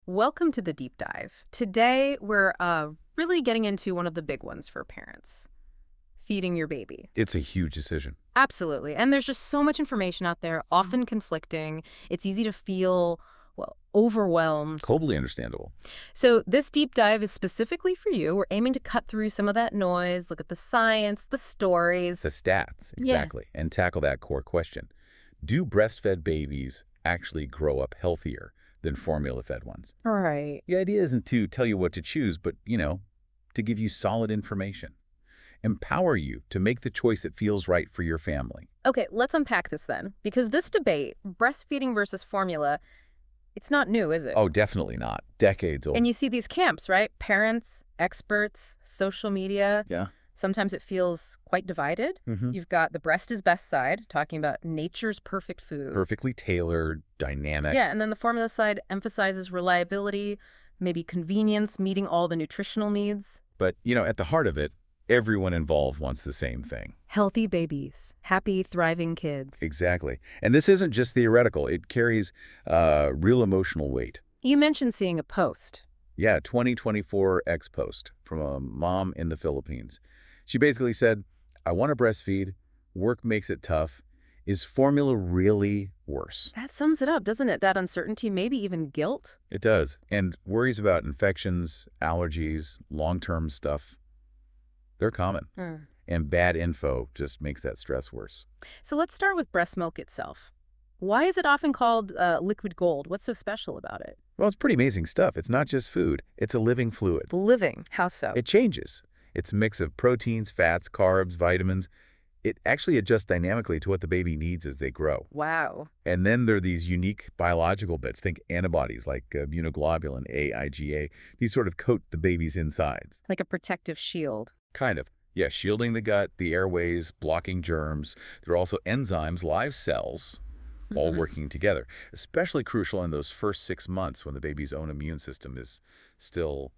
Welcome to the deep dive. Today, we're really getting into one of the big ones for parents, feeding your baby. It's a huge decision. Absolutely. And there's just so much information out there, often conflicting. It's easy to feel, well, overwhelmed. Totally understandable. So, this deep dive is specifically for you. We're aiming to cut through some of that noise, look at the science, the The stories. stats, Yeah. exactly, and tackle that core question. Do breastfed babies actually grow up healthier than formula-fed ones? All right. The idea isn't to tell you what to choose, but, to give you solid information. Empower you to make the choice that feels right for your family. Okay, let's unpack this then. Because this debate, breastfeeding versus formula, it's not new, is it? Oh, definitely not. Decades old. And you see these camps, right? Parents, experts, social media. Yeah. Sometimes it feels quite divided. Mm-hmm. You've got the breast is best side, talking about nature's perfect food. Perfectly tailored, dynamic. Yeah, and then the formula side emphasizes reliability, maybe convenience, meeting all the nutritional needs. But, at the heart of it, everyone involved wants the same thing. Healthy babies, happy, thriving kids. Exactly. And this isn't just theoretical. It carries real emotional weight. You mentioned seeing a post. Yeah, 2024 ex post from a mom in the Philippines. She basically said, I want to breastfeed. Work makes it tough. Is formula really worse? That sums it up, doesn't it? That uncertainty, maybe even guilt. It does. And worries about infections, allergies, long-term stuff, they're common. Hmm. And bad info just makes that stress worse. So let's start with breast milk itself. Why is it often called liquid gold? What's so special about it? Well, it's pretty amazing stuff. It's not just food. It's a living fluid. Living. How so? It changes. It's a mix of proteins, fats, carbs, vitamins. It actually adjusts dynamically to what the baby needs as they grow. Wow. And then there are these unique biological bits. Think antibodies like immunoglobulin A, IgA. These sort of coat the baby's insides. Like a protective shield. Kind of. Yeah, shielding the gut, the airways, blocking germs. There are also enzymes, live cells, all working together. Especially crucial in those first 6 months when the baby's own immune system is still,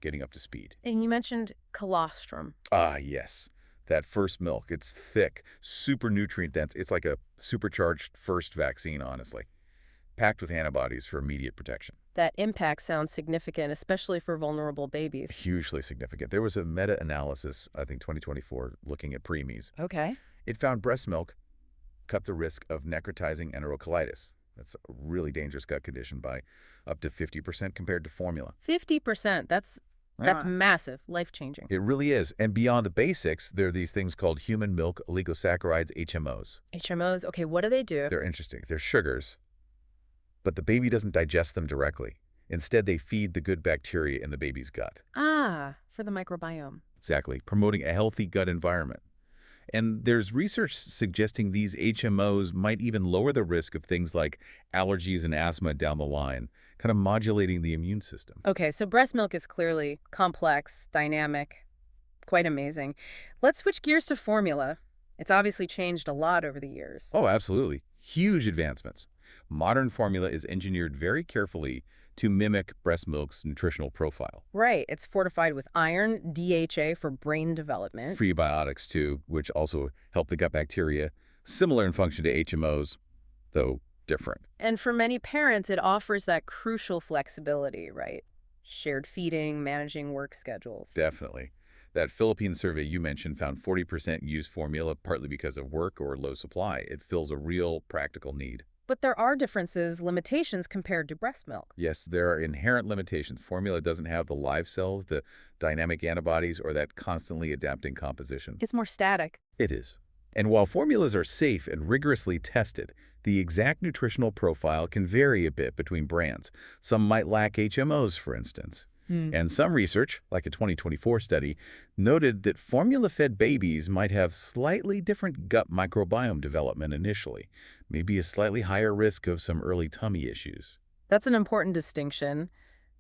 getting up to speed. And you mentioned colostrum. Ah, yes. That first milk, it's thick, super nutrient dense. It's like a supercharged first vaccine, honestly. Packed with antibodies for immediate protection. That impact sounds significant, especially for vulnerable babies. Hugely significant. There was a meta-analysis, I think 2024, looking at preemies. Okay. It found breast milk cut the risk of necrotizing enterocolitis. That's a really dangerous gut condition by up to 50% compared to formula. 50%. That's massive, life-changing. It really is. And beyond the basics, there are these things called human milk oligosaccharides, HMOs. HMOs, okay, what do they do? They're interesting. They're sugars, but the baby doesn't digest them directly. Instead, they feed the good bacteria in the baby's gut. Ah, for the microbiome. Exactly, promoting a healthy gut environment. And there's research suggesting these HMOs might even lower the risk of things like allergies and asthma down the line, kind of modulating the immune system. Okay, so breast milk is clearly complex, dynamic, quite amazing. Let's switch gears to formula. It's obviously changed a lot over the years. Oh, absolutely. Huge advancements. Modern formula is engineered very carefully to mimic breast milk's nutritional profile. Right, it's fortified with iron, DHA for brain development. Prebiotics, too, which also help the gut bacteria. Similar in function to HMOs, though different. And for many parents, it offers that crucial flexibility, right? Shared feeding, managing work schedules. Definitely. That Philippine survey you mentioned found 40% use formula partly because of work or low supply. It fills a real practical need. But there are differences, limitations compared to breast milk. Yes, there are inherent limitations. Formula doesn't have the live cells, the dynamic antibodies, or that constantly adapting composition. It's more static. It is. And while formulas are safe and rigorously tested, the exact nutritional profile can vary a bit between brands. Some might lack HMOs, for instance. And some research, like a 2024 study, noted that formula-fed babies might have slightly different gut microbiome development initially, maybe a slightly higher risk of some early tummy issues. That's an important distinction.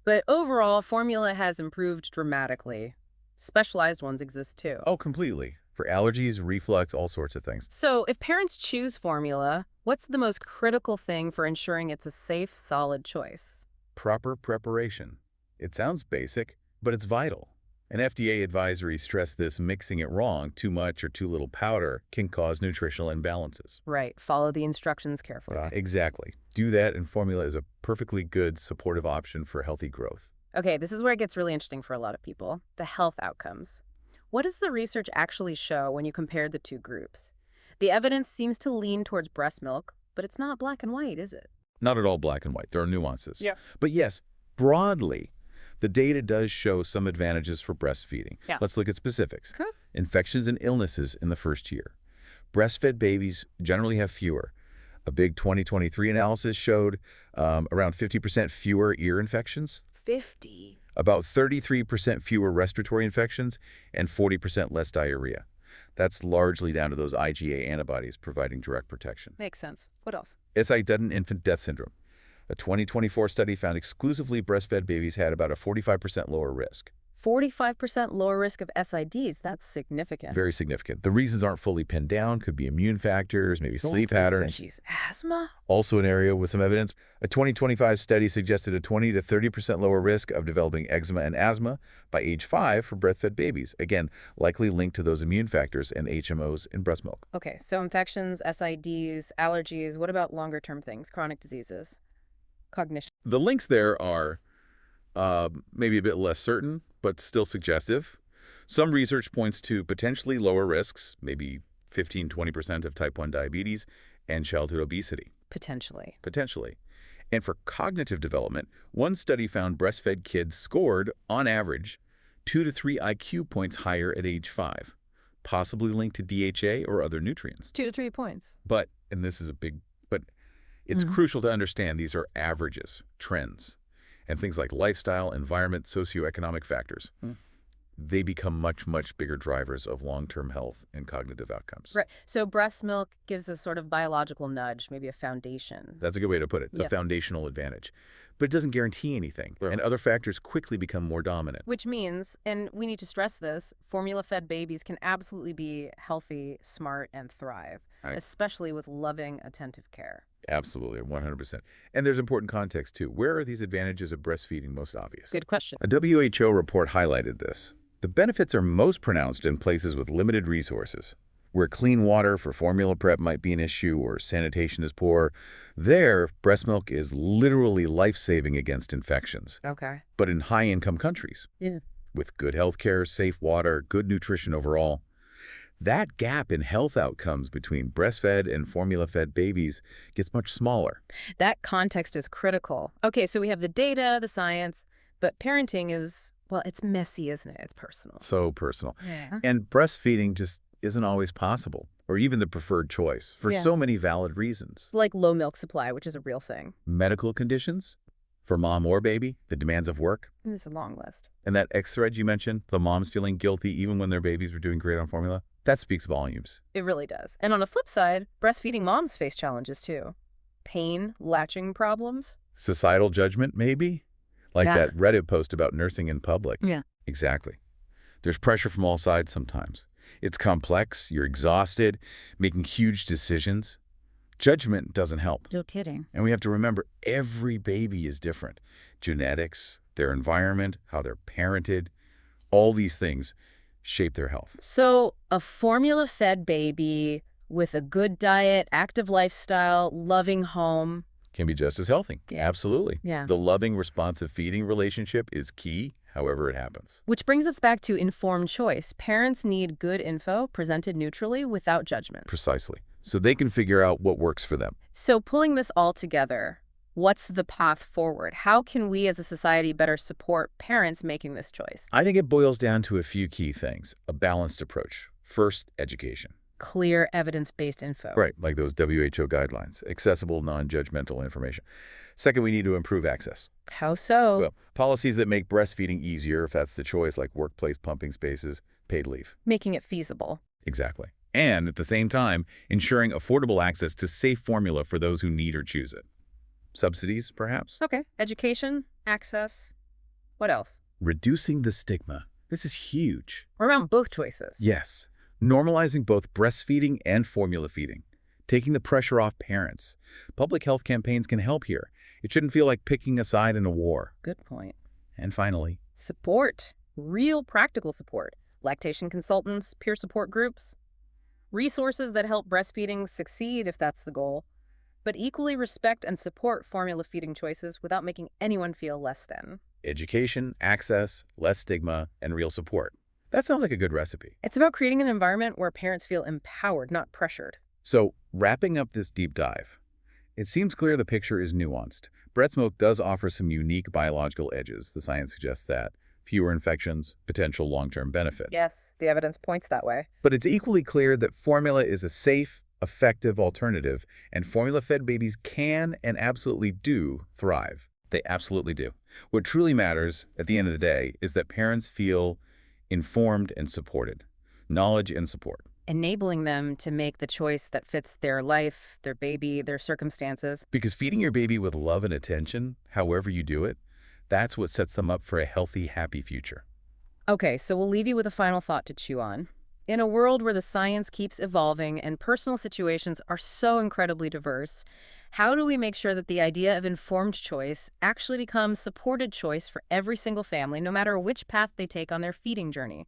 But overall, formula has improved dramatically. Specialized ones exist too. Oh, completely. For allergies, reflux, all sorts of things. So if parents choose formula, what's the most critical thing for ensuring it's a safe, solid choice? Proper preparation. It sounds basic, but it's vital. An FDA advisory stressed this mixing it wrong, too much or too little powder, can cause nutritional imbalances. Right. Follow the instructions carefully. Exactly. Do that, and formula is a perfectly good supportive option for healthy growth. Okay, this is where it gets really interesting for a lot of people. The health outcomes. What does the research actually show when you compare the two groups? The evidence seems to lean towards breast milk, but it's not black and white, is it? Not at all black and white. There are nuances. Yeah. But yes, broadly, the data does show some advantages for breastfeeding. Yeah. Let's look at specifics. Okay. Infections and illnesses in the first year. Breastfed babies generally have fewer. A big 2023 analysis showed around 50% fewer ear infections, 50. about 33% fewer respiratory infections, and 40% less diarrhea. That's largely down to those IgA antibodies providing direct protection. Makes sense. What else? SI-Dudden infant death syndrome. A 2024 study found exclusively breastfed babies had about a 45% lower risk. 45% lower risk of SIDs. That's significant. Very significant. The reasons aren't fully pinned down, could be immune factors, maybe sleep patterns. Jeez, asthma? Also an area with some evidence. A 2025 study suggested a 20 to 30% lower risk of developing eczema and asthma by age 5 for breastfed babies. Again, likely linked to those immune factors and HMOs in breast milk. Okay, so infections, SIDs, allergies. What about longer-term things, chronic diseases, cognition? The links there are maybe a bit less certain, but still suggestive. Some research points to potentially lower risks, maybe 15–20% of type 1 diabetes and childhood obesity. Potentially. Potentially. And for cognitive development, one study found breastfed kids scored, on average, 2 to 3 IQ points higher at age 5, possibly linked to DHA or other nutrients. 2 to 3 points. But, and this is a big, but it's crucial to understand these are averages, trends, and things like lifestyle, environment, socioeconomic factors. They become much, much bigger drivers of long-term health and cognitive outcomes. Right. So breast milk gives a sort of biological nudge, maybe a foundation. That's a good way to put it. It's a foundational advantage. But it doesn't guarantee anything, and other factors quickly become more dominant. Which means, and we need to stress this, formula-fed babies can absolutely be healthy, smart, and thrive, especially with loving, attentive care. Absolutely, 100%. And there's important context, too. Where are these advantages of breastfeeding most obvious? Good question. A WHO report highlighted this. The benefits are most pronounced in places with limited resources, where clean water for formula prep might be an issue or sanitation is poor. There, breast milk is literally life-saving against infections. Okay. But in high-income countries, with good health care, safe water, good nutrition overall, that gap in health outcomes between breastfed and formula-fed babies gets much smaller. That context is critical. Okay, so we have the data, the science, but parenting is, well, it's messy, isn't it? It's personal. So personal. Yeah. And breastfeeding just isn't always possible, or even the preferred choice, for so many valid reasons. Like low milk supply, which is a real thing. Medical conditions, for mom or baby, the demands of work. It's a long list. And that X thread you mentioned, the moms feeling guilty even when their babies were doing great on formula, that speaks volumes. It really does. And on the flip side, breastfeeding moms face challenges too. Pain, latching problems. Societal judgment, maybe? Like that Reddit post about nursing in public. Yeah. Exactly. There's pressure from all sides sometimes. It's complex, you're exhausted, making huge decisions. Judgment doesn't help. No kidding. And we have to remember every baby is different. Genetics, their environment, how they're parented, all these things shape their health. So a formula-fed baby with a good diet, active lifestyle, loving home. Can be just as healthy. Yeah. Absolutely. Yeah. The loving, responsive feeding relationship is key, however it happens. Which brings us back to informed choice. Parents need good info presented neutrally without judgment. Precisely. So they can figure out what works for them. So pulling this all together, what's the path forward? How can we as a society better support parents making this choice? I think it boils down to a few key things. A balanced approach. First, education. Clear, evidence-based info. Right, like those WHO guidelines. Accessible, non-judgmental information. Second, we need to improve access. How so? Well, policies that make breastfeeding easier, if that's the choice, like workplace pumping spaces, paid leave. Making it feasible. Exactly. And at the same time, ensuring affordable access to safe formula for those who need or choose it. Subsidies, perhaps? Okay. Education, access. What else? Reducing the stigma. This is huge. Around both choices. Yes. Normalizing both breastfeeding and formula feeding. Taking the pressure off parents. Public health campaigns can help here. It shouldn't feel like picking a side in a war. Good point. And finally, Support. Real practical support, lactation consultants, peer support groups, resources that help breastfeeding succeed if that's the goal, but equally respect and support formula feeding choices without making anyone feel less than. Education, access, less stigma, and real support. That sounds like a good recipe. It's about creating an environment where parents feel empowered, not pressured. So, wrapping up this deep dive, it seems clear the picture is nuanced. Breast milk does offer some unique biological edges. The science suggests that. Fewer infections, potential long-term benefit. Yes, the evidence points that way. But it's equally clear that formula is a safe, effective alternative, and formula-fed babies can and absolutely do thrive. They absolutely do. What truly matters at the end of the day is that parents feel informed and supported. Knowledge and support. Enabling them to make the choice that fits their life, their baby, their circumstances. Because feeding your baby with love and attention, however you do it, that's what sets them up for a healthy, happy future. Okay, so we'll leave you with a final thought to chew on. In a world where the science keeps evolving and personal situations are so incredibly diverse, how do we make sure that the idea of informed choice actually becomes supported choice for every single family, no matter which path they take on their feeding journey?